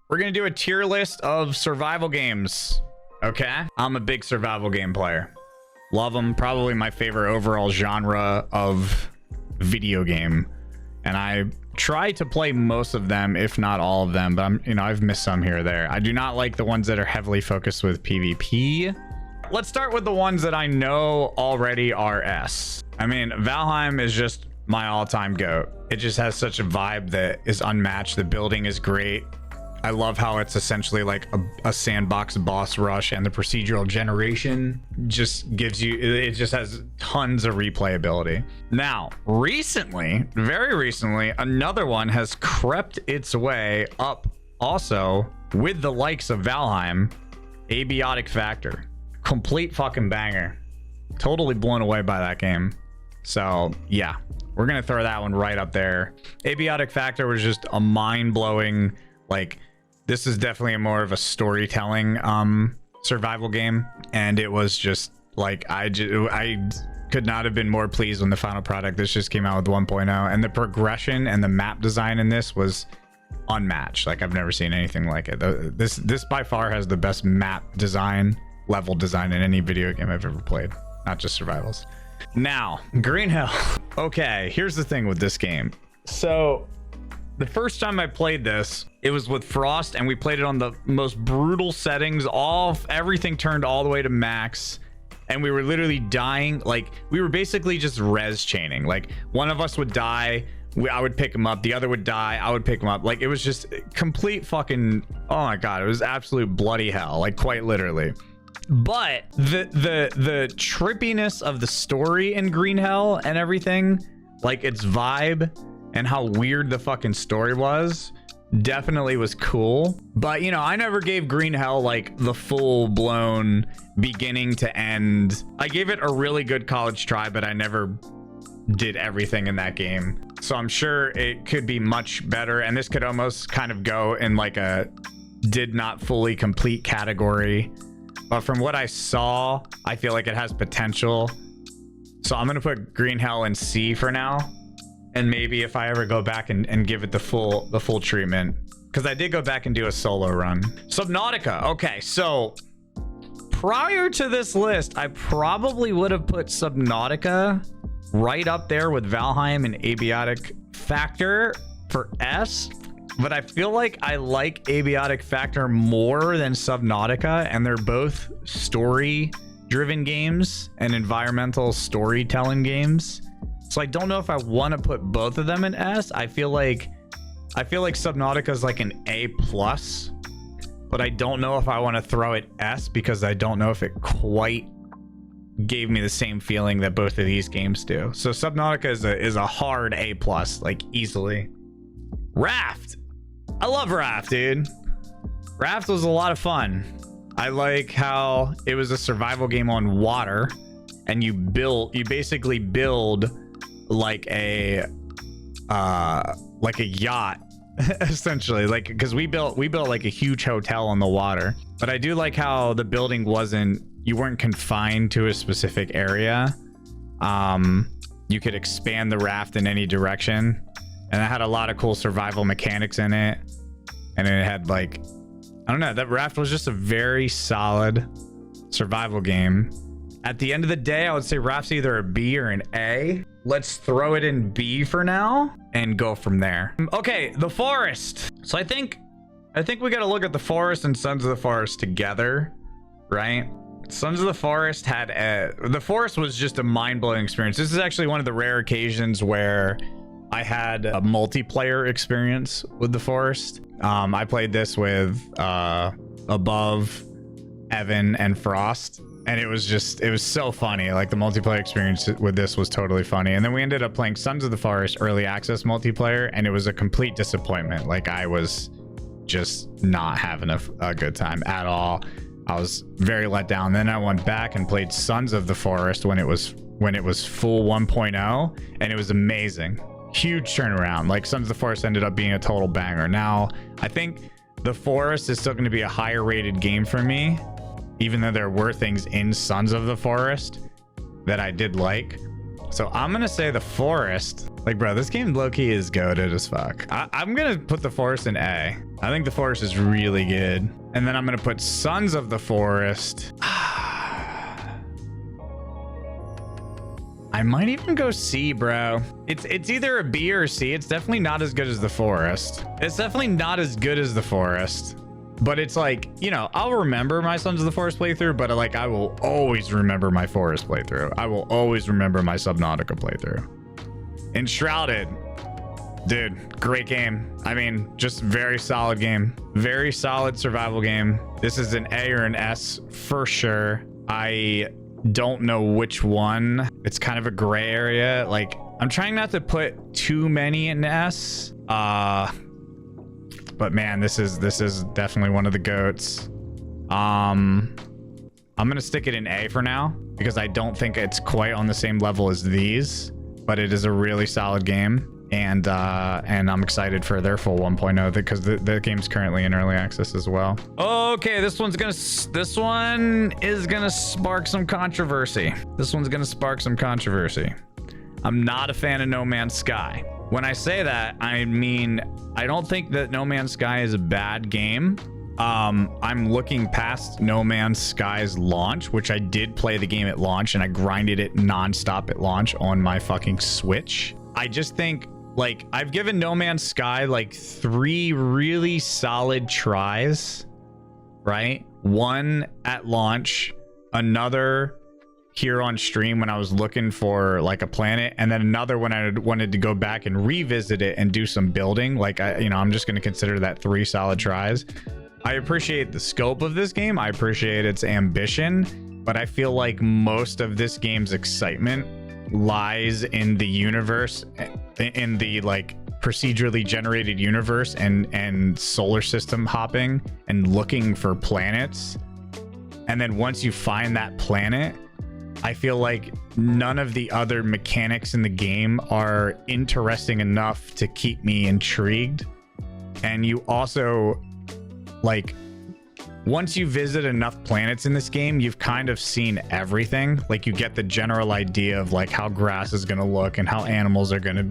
We're gonna do a tier list of survival games. Okay, I'm a big survival game player. Love them. Probably my favorite overall genre of video game, and I try to play most of them, if not all of them, but I've missed some here or there. I do not like the ones that are heavily focused with PvP. Let's start with the ones that I know already are S. I mean, Valheim is just my all-time GOAT. It just has such a vibe that is unmatched. The building is great. I love how it's essentially like a sandbox boss rush, and the procedural generation just gives you, it just has tons of replayability. Now, recently, very recently, another one has crept its way up also with the likes of Valheim, Abiotic Factor. Complete fucking banger. Totally blown away by that game. So yeah, we're gonna throw that one right up there. Abiotic Factor was just a mind-blowing, like, this is definitely more of a storytelling survival game, and it was just like, I could not have been more pleased when the final product this just came out with 1.0, and the progression and the map design in this was unmatched. Like, I've never seen anything like it. This by far has the best map design, level design in any video game I've ever played, not just survivals. Now, Green Hell. Okay, here's the thing with this game. So the first time I played this, it was with Frost, and we played it on the most brutal settings. Everything turned all the way to max, and we were literally dying. Like, we were basically just res chaining. Like, one of us would die, I would pick him up, the other would die, I would pick him up. Like, it was just complete fucking, oh my god, it was absolute bloody hell, like, quite literally. But the trippiness of the story in Green Hell and everything, like its vibe and how weird the fucking story was, definitely was cool. But I never gave Green Hell like the full-blown beginning to end. I gave it a really good college try, but I never did everything in that game. So I'm sure it could be much better, and this could almost kind of go in like a did not fully complete category. But from what I saw, I feel like it has potential. So I'm gonna put Green Hell in C for now. And maybe if I ever go back and give it the full treatment, because I did go back and do a solo run. Subnautica. Okay, so prior to this list, I probably would have put Subnautica right up there with Valheim and Abiotic Factor for S. But I feel like I like Abiotic Factor more than Subnautica, and they're both story-driven games and environmental storytelling games. So I don't know if I want to put both of them in S. I feel like Subnautica is like an A+, but I don't know if I want to throw it S, because I don't know if it quite gave me the same feeling that both of these games do. So Subnautica is a hard A+, like easily. Raft. I love Raft, dude. Raft was a lot of fun. I like how it was a survival game on water, and you basically build like a yacht essentially, like, because we built like a huge hotel on the water. But I do like how the building you weren't confined to a specific area. You could expand the raft in any direction, and it had a lot of cool survival mechanics in it. And it had, like, I don't know, that Raft was just a very solid survival game. At the end of the day, I would say Raft's either a B or an A. Let's throw it in B for now and go from there. Okay, The Forest. So I think we got to look at The Forest and Sons of the Forest together, right? Sons of the Forest The Forest was just a mind-blowing experience. This is actually one of the rare occasions where I had a multiplayer experience with The Forest. I played this with Above, Evan, and Frost, and it was so funny. Like, the multiplayer experience with this was totally funny. And then we ended up playing Sons of the Forest early access multiplayer, and it was a complete disappointment. Like, I was just not having a good time at all. I was very let down. Then I went back and played Sons of the Forest when it was full 1.0, and it was amazing. Huge turnaround. Like, Sons of the Forest ended up being a total banger. Now, I think The Forest is still going to be a higher rated game for me, even though there were things in Sons of the Forest that I did like. So I'm going to say The Forest. Like, bro, this game low-key is goated as fuck. I'm going to put The Forest in A. I think the forest is really good. And then I'm going to put Sons of the Forest. I might even go C, bro. It's either a B or a C. It's definitely not as good as the forest. It's definitely not as good as the forest. But it's like, you know, I'll remember my Sons of the Forest playthrough, but like I will always remember my forest playthrough. I will always remember my Subnautica playthrough. Enshrouded. Dude, great game. I mean, just very solid game. Very solid survival game. This is an A or an S for sure. I don't know which one. It's kind of a gray area. Like, I'm trying not to put too many in S. But man, this is definitely one of the goats. I'm gonna stick it in A for now because I don't think it's quite on the same level as these, but it is a really solid game, and I'm excited for their full 1.0 because the game's currently in early access as well. Okay, this one is gonna spark some controversy. I'm not a fan of No Man's Sky. When I say that, I mean, I don't think that No Man's Sky is a bad game. I'm looking past No Man's Sky's launch, which I did play the game at launch and I grinded it nonstop at launch on my fucking Switch. I just think, like, I've given No Man's Sky like 3 really solid tries, right? One at launch, another here on stream when I was looking for like a planet, and then another when I wanted to go back and revisit it and do some building. Like, I'm just going to consider that 3 solid tries. I appreciate the scope of this game. I appreciate its ambition, but I feel like most of this game's excitement lies in the universe, in the like procedurally generated universe and solar system hopping and looking for planets. And then once you find that planet, I feel like none of the other mechanics in the game are interesting enough to keep me intrigued. And you also, like, once you visit enough planets in this game, you've kind of seen everything. Like, you get the general idea of like how grass is going to look and how animals are going to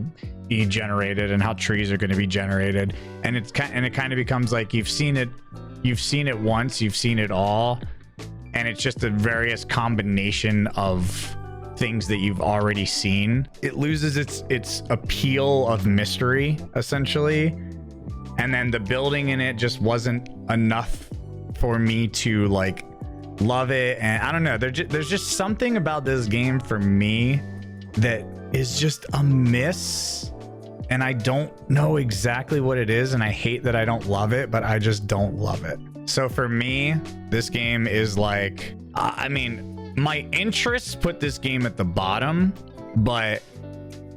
be generated and how trees are going to be generated. And it kind of becomes like you've seen it once, you've seen it all. And it's just a various combination of things that you've already seen. It loses its appeal of mystery, essentially. And then the building in it just wasn't enough for me to like love it. And I don't know, there's just something about this game for me that is just a miss. And I don't know exactly what it is. And I hate that I don't love it, but I just don't love it. So for me, this game is like, I mean, my interests put this game at the bottom, but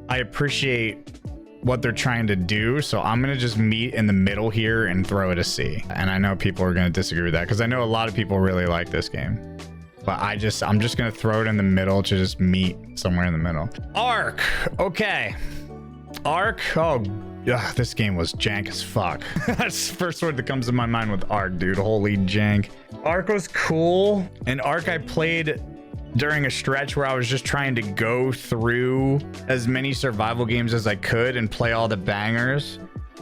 I appreciate what they're trying to do. So I'm going to just meet in the middle here and throw it a C. And I know people are going to disagree with that because I know a lot of people really like this game, but I'm just going to throw it in the middle to just meet somewhere in the middle. Ark. Okay. Ark. Oh, ugh, this game was jank as fuck. That's the first word that comes to my mind with Ark, dude. Holy jank. Ark was cool. And Ark I played during a stretch where I was just trying to go through as many survival games as I could and play all the bangers.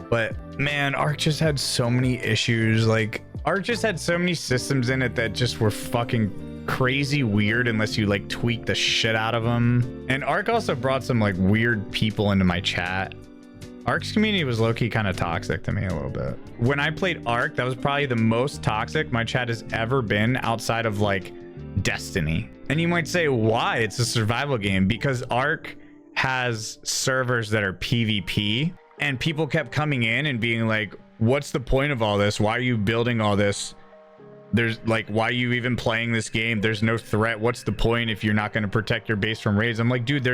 But man, Ark just had so many issues. Like, Ark just had so many systems in it that just were fucking crazy weird unless you like tweak the shit out of them. And Ark also brought some like weird people into my chat. Ark's community was low-key kind of toxic to me a little bit. When I played Ark, that was probably the most toxic my chat has ever been outside of like Destiny. And you might say, why? It's a survival game. Because Ark has servers that are PvP, and people kept coming in and being like, what's the point of all this? Why are you building all this? There's like, why are you even playing this game? There's no threat. What's the point if you're not going to protect your base from raids? I'm like, dude,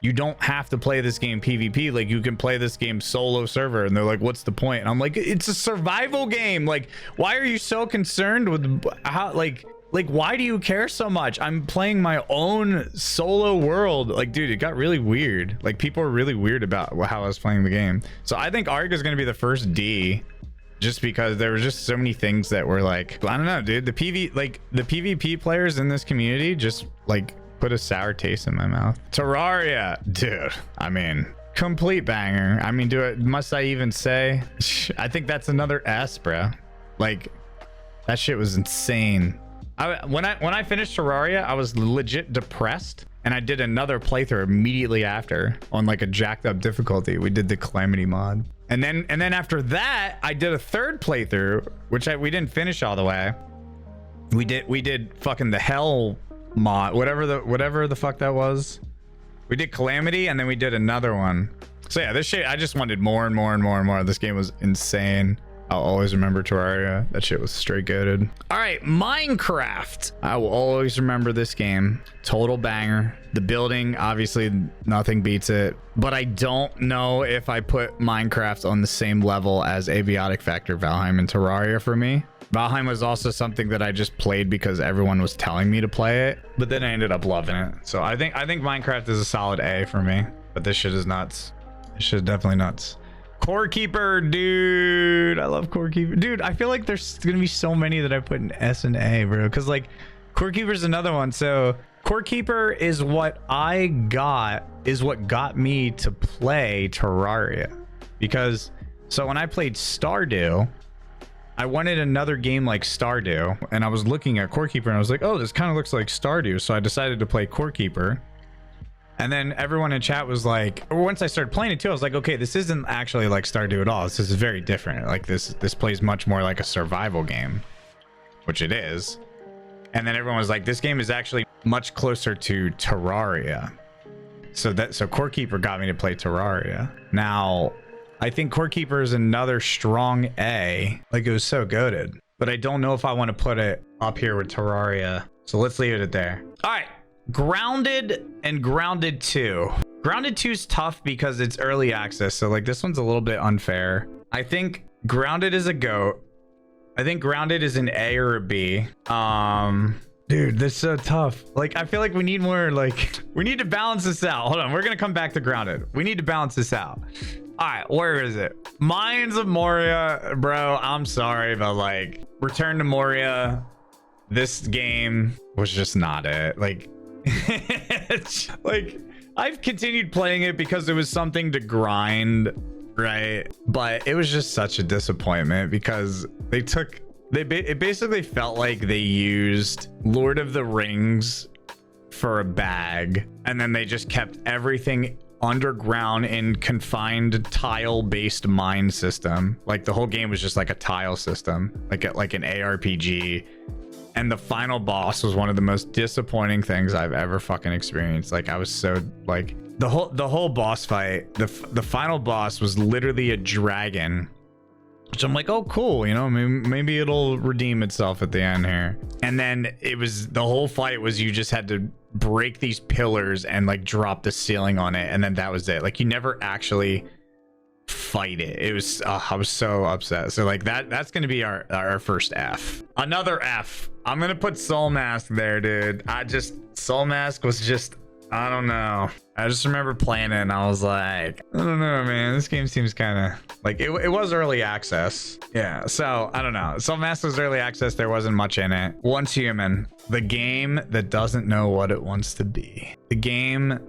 you don't have to play this game PvP. Like, you can play this game solo server. And they're like, what's the point? And I'm like, it's a survival game. Like, why are you so concerned with how, like why do you care so much? I'm playing my own solo world. Like, dude, it got really weird. Like, people are really weird about how I was playing the game. So I think Ark is going to be the first D, just because there was just so many things that were like, I don't know, dude, the PvP players in this community just like put a sour taste in my mouth. Terraria, dude, I mean, Complete banger. I mean, must I even say? I think that's another S, bro. Like, that shit was insane. When I finished Terraria, I was legit depressed, and I did another playthrough immediately after on like a jacked up difficulty. We did the Calamity mod, and then after that, I did a third playthrough, which we didn't finish all the way. We did fucking the Hell mod, whatever the fuck that was. We did Calamity, and then we did another one. So yeah, this shit, I just wanted more and more and more and more. This game was insane. I'll always remember Terraria. That shit was straight goated. All right, Minecraft. I will always remember this game. Total banger. The building, obviously, nothing beats it. But I don't know if I put Minecraft on the same level as Abiotic Factor, Valheim, and Terraria for me. Valheim was also something that I just played because everyone was telling me to play it, but then I ended up loving it. So I think Minecraft is a solid A for me. But this shit is nuts. This shit is definitely nuts. Coreke Keeper, dude. I love Coreke Keeper. Dude, I feel like there's gonna be so many that I put in S and A, bro. Because like Coreke Keeper is another one. So Coreke Keeper is what got me to play Terraria. Because so when I played Stardew, I wanted another game like Stardew, and I was looking at Coreke Keeper and I was like, oh, this kind of looks like Stardew. So I decided to play Coreke Keeper. And then everyone in chat was like, once I started playing it too, I was like, okay, this isn't actually like Stardew at all. This is very different. Like this plays much more like a survival game, which it is. And then everyone was like, this game is actually much closer to Terraria. So Coreke Keeper got me to play Terraria. Now, I think Coreke Keeper is another strong A. Like, it was so goated. But I don't know if I want to put it up here with Terraria. So let's leave it there. All right. Grounded and Grounded 2. Grounded 2 is tough because it's early access. So, like, this one's a little bit unfair. I think Grounded is a GOAT. I think Grounded is an A or a B. Dude, this is so tough. Like, I feel like we need more, like, we need to balance this out. Hold on. We're going to come back to Grounded. We need to balance this out. All right, where is it? Mines of Moria, bro. I'm sorry, but like, Return to Moria, this game was just not it. Like, like I've continued playing it because it was something to grind, right? But it was just such a disappointment because it basically felt like they used Lord of the Rings for a bag, and then they just kept everything underground in confined tile-based mine system. Like the whole game was just like a tile system, like an ARPG. And the final boss was one of the most disappointing things I've ever fucking experienced. Like, I was so like the whole boss fight, the final boss was literally a dragon, which I'm like, oh cool, you know, maybe it'll redeem itself at the end here. And then it was, the whole fight was you just had to break these pillars and like drop the ceiling on it, and then that was it. Like, you never actually fight it. It was I was so upset. So like that's gonna be our first F. Another F. I'm gonna put Soul Mask there, dude. Soul Mask was just, I don't know. I just remember playing it and I was like, I don't know, man. This game seems kind of like it was early access. Yeah, so I don't know. Soul Mask was early access. There wasn't much in it. Once Human, the game that doesn't know what it wants to be. The game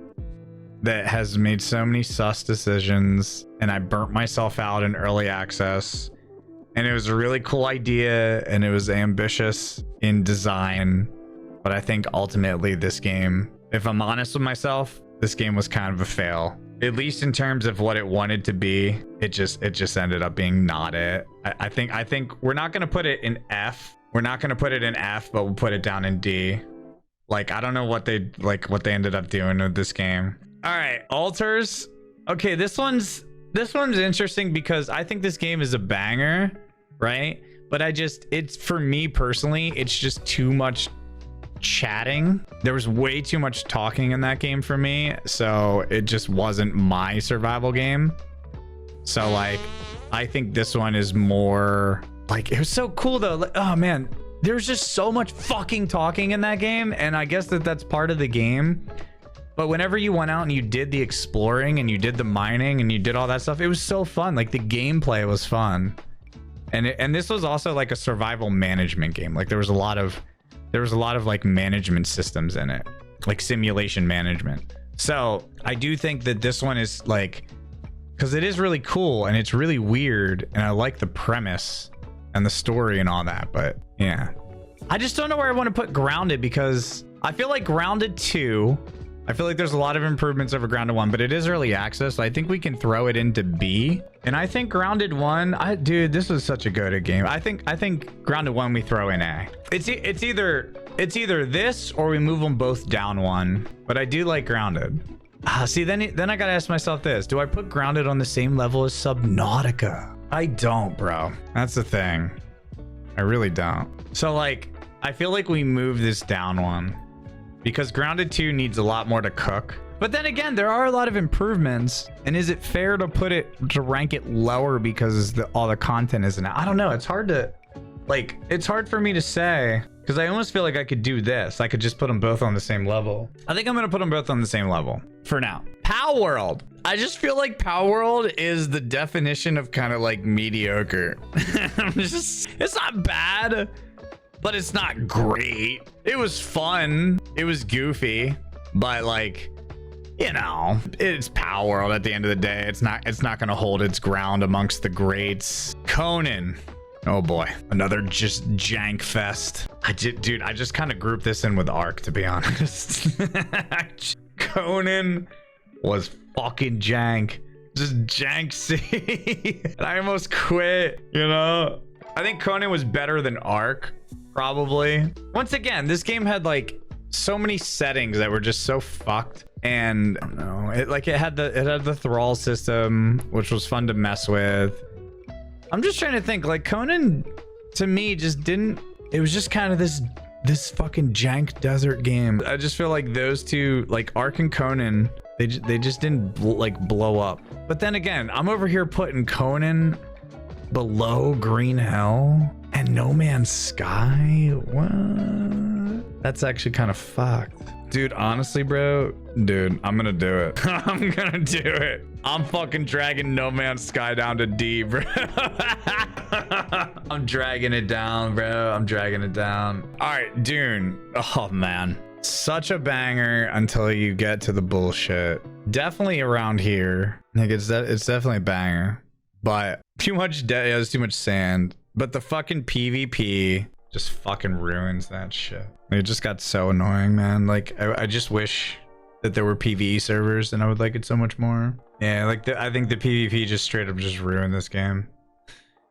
that has made so many sus decisions, and I burnt myself out in early access. And it was a really cool idea, and it was ambitious in design. But I think ultimately this game, if I'm honest with myself, this game was kind of a fail. At least in terms of what it wanted to be. It just ended up being not it. I think we're not gonna put it in F. We're not gonna put it in F, but we'll put it down in D. Like, I don't know what they ended up doing with this game. All right, Altars. Okay, this one's interesting because I think this game is a banger, right? But it's, for me personally, it's just too much chatting. There was way too much talking in that game for me, so it just wasn't my survival game. So like, I think this one is more like, it was so cool though. Like, oh man, there's just so much fucking talking in that game, and I guess that's part of the game. But whenever you went out and you did the exploring and you did the mining and you did all that stuff, it was so fun. Like, the gameplay was fun. And this was also like a survival management game. Like, there was a lot of like management systems in it, like simulation management. So I do think that this one is like because it is really cool and it's really weird, and I like the premise and the story and all that. But yeah, I just don't know where I want to put Grounded, because I feel like Grounded 2, I feel like there's a lot of improvements over Grounded 1, but it is early access. I think we can throw it into B. And I think Grounded 1, dude, this was such a good game. I think Grounded 1 we throw in A. It's either this or we move them both down one. But I do like Grounded. See, then I gotta ask myself this: do I put Grounded on the same level as Subnautica? I don't, bro. That's the thing. I really don't. So like, I feel like we move this down one, because Grounded 2 needs a lot more to cook. But then again, there are a lot of improvements. And is it fair to rank it lower because all the content isn't out? I don't know. It's hard to, like, it's hard for me to say, because I almost feel like I could do this. I could just put them both on the same level. I think I'm going to put them both on the same level for now. Pow World. I just feel like Pow World is the definition of kind of like mediocre. It's not bad, but it's not great. It was fun. It was goofy, but like, you know, it's Pow World at the end of the day. It's not going to hold its ground amongst the greats. Conan. Oh boy, another just jank fest. Dude, I just kind of grouped this in with Ark, to be honest. Conan was fucking jank. Just jank C. And I almost quit, you know? I think Conan was better than Ark, probably. Once again, this game had like so many settings that were just so fucked. And I don't know, it had the thrall system, which was fun to mess with. I'm just trying to think, like, Conan to me just didn't, it was just kind of this fucking jank desert game. I just feel like those two, like Ark and Conan, they just didn't blow up. But then again, I'm over here putting Conan below Green Hell and No Man's Sky. What? That's actually kind of fucked. Dude, honestly, bro, dude, I'm gonna do it. I'm gonna do it. I'm fucking dragging No Man's Sky down to D, bro. I'm dragging it down, bro. I'm dragging it down. All right, Dune. Oh, man. Such a banger until you get to the bullshit. Definitely around here. Like, it's definitely a banger. But too much there's too much sand. But the fucking PvP just fucking ruins that shit. It just got so annoying, man. Like, I just wish that there were PvE servers, and I would like it so much more. Yeah, like I think the PvP just straight up just ruined this game.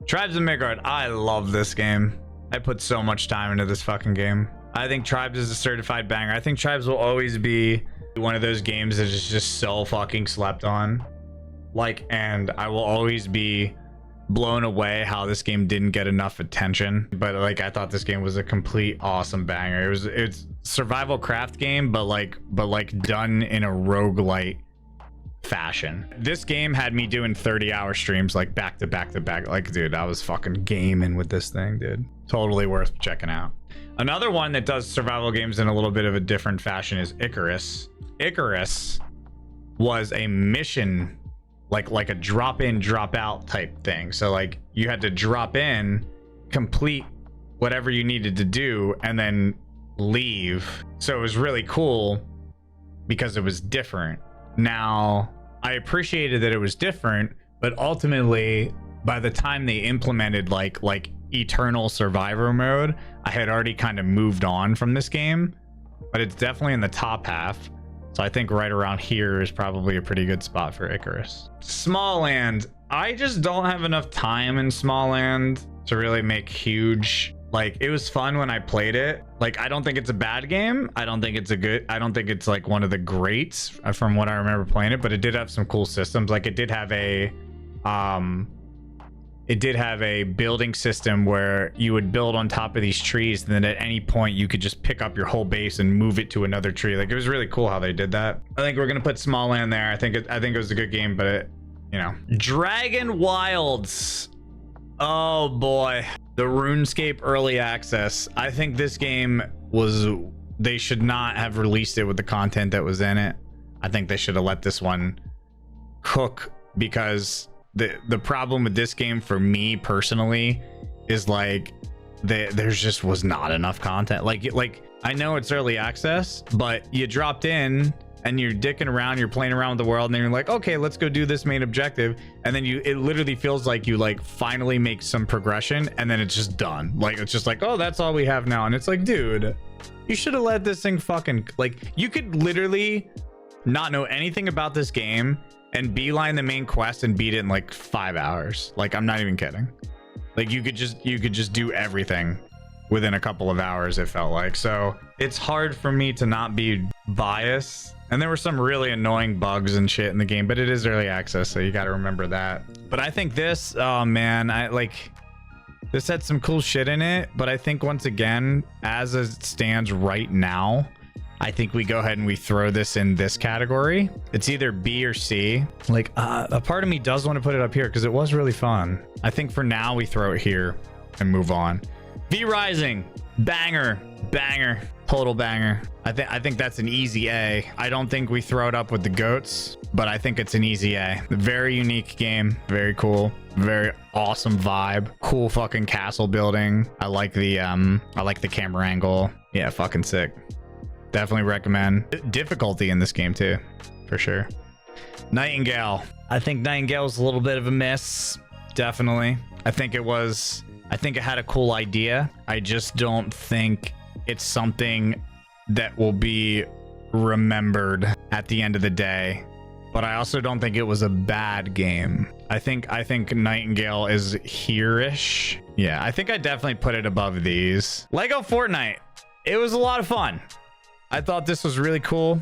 Tribes of Midgard. I love this game. I put so much time into this fucking game. I think Tribes is a certified banger. I think Tribes will always be one of those games that is just so fucking slept on. Like, and I will always be blown away how this game didn't get enough attention. But like, I thought this game was a complete awesome banger. It's survival craft game, but like done in a roguelite fashion. This game had me doing 30-hour streams like back to back to back. Like, dude, I was fucking gaming with this thing, dude. Totally worth checking out. Another one that does survival games in a little bit of a different fashion is Icarus. Icarus was a mission, like a drop in, drop out type thing. So like, you had to drop in, complete whatever you needed to do, and then leave. So it was really cool because it was different. Now, I appreciated that it was different, but ultimately, by the time they implemented like eternal survivor mode, I had already kind of moved on from this game. But it's definitely in the top half. So I think right around here is probably a pretty good spot for Icarus. Smalland. I just don't have enough time in Smalland to really make huge. Like, it was fun when I played it. Like, I don't think it's a bad game. I don't think it's like one of the greats from what I remember playing it, but it did have some cool systems. Like, it did have a building system where you would build on top of these trees, and then at any point you could just pick up your whole base and move it to another tree. Like, it was really cool how they did that. I think we're gonna put Smalland there. I think it was a good game, but it, you know. Dragon Wilds. Oh boy. The RuneScape early access. I think this game they should not have released it with the content that was in it. I think they should have let this one cook, because the problem with this game for me personally is like there's just was not enough content. Like I know it's early access, but you dropped in and you're dicking around, you're playing around with the world, and then you're like, okay, let's go do this main objective, and then it literally feels like you like finally make some progression, and then it's just done. Like, it's just like, oh, that's all we have now. And it's like, dude, you should have let this thing fucking, like, you could literally not know anything about this game and beeline the main quest and beat it in like 5 hours. Like, I'm not even kidding. Like, you could just do everything within a couple of hours, it felt like. So it's hard for me to not be biased. And there were some really annoying bugs and shit in the game, but it is early access, so you got to remember that. But I think this, oh man, this had some cool shit in it, but I think once again, as it stands right now, I think we go ahead and we throw this in this category. It's either B or C. Like, a part of me does want to put it up here because it was really fun. I think for now we throw it here and move on. V Rising, banger, total banger. I think that's an easy A. I don't think we throw it up with the goats, but I think it's an easy A. Very unique game, very cool, very awesome vibe, cool fucking castle building. I like the camera angle. Yeah, fucking sick. Definitely recommend. Difficulty in this game too, for sure. Nightingale. I think Nightingale was a little bit of a miss. Definitely. I think it had a cool idea. I just don't think it's something that will be remembered at the end of the day. But I also don't think it was a bad game. I think Nightingale is here-ish. Yeah, I think I definitely put it above these. Lego Fortnite. It was a lot of fun. I thought this was really cool.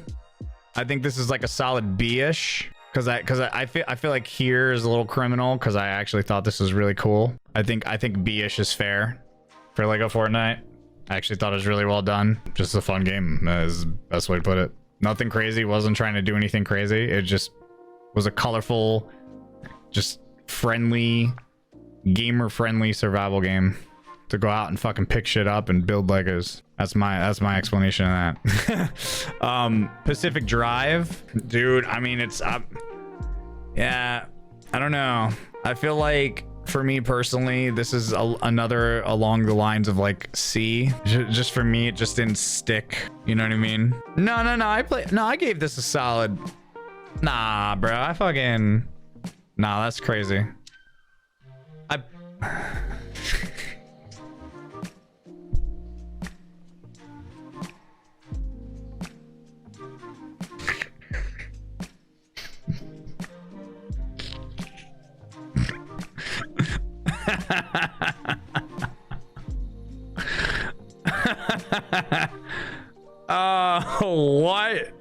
I think this is like a solid B-ish. Because I feel like here is a little criminal because I actually thought this was really cool. I think B-ish is fair for Lego Fortnite. I actually thought it was really well done. Just a fun game is the best way to put it. Nothing crazy. Wasn't trying to do anything crazy. It just was a colorful, just friendly, gamer-friendly survival game to go out and fucking pick shit up and build Legos. That's my explanation of that. Pacific Drive, dude. I mean, yeah, I don't know. I feel like for me personally, this is another along the lines of like C. Just for me, it just didn't stick. You know what I mean? No. I gave this a solid. Nah, bro. Nah, that's crazy. What?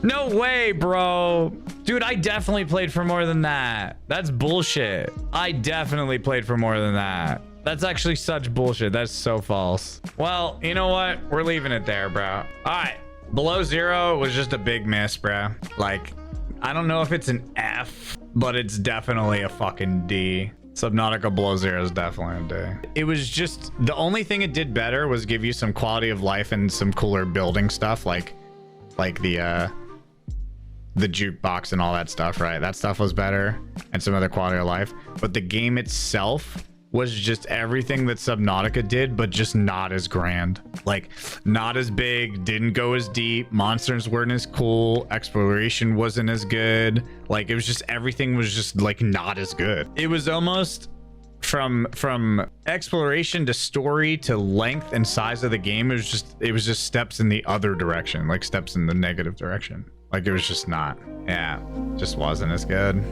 No way, bro. Dude, I definitely played for more than that. That's bullshit. I definitely played for more than that. That's actually such bullshit. That's so false. Well, you know what? We're leaving it there, bro. All right. Below zero was just a big miss, bro. Like, I don't know if it's an F, but it's definitely a fucking D. Subnautica below zero is definitely a D. It was just, the only thing it did better was give you some quality of life and some cooler building stuff, like the jukebox and all that stuff, right? That stuff was better, and some other quality of life. But the game itself was just everything that Subnautica did, but just not as grand. Like, not as big, didn't go as deep, monsters weren't as cool, exploration wasn't as good. Like, it was just, everything was just like not as good. It was almost from exploration to story to length and size of the game, it was just steps in the other direction, like steps in the negative direction. Like, it was just not, yeah, just wasn't as good.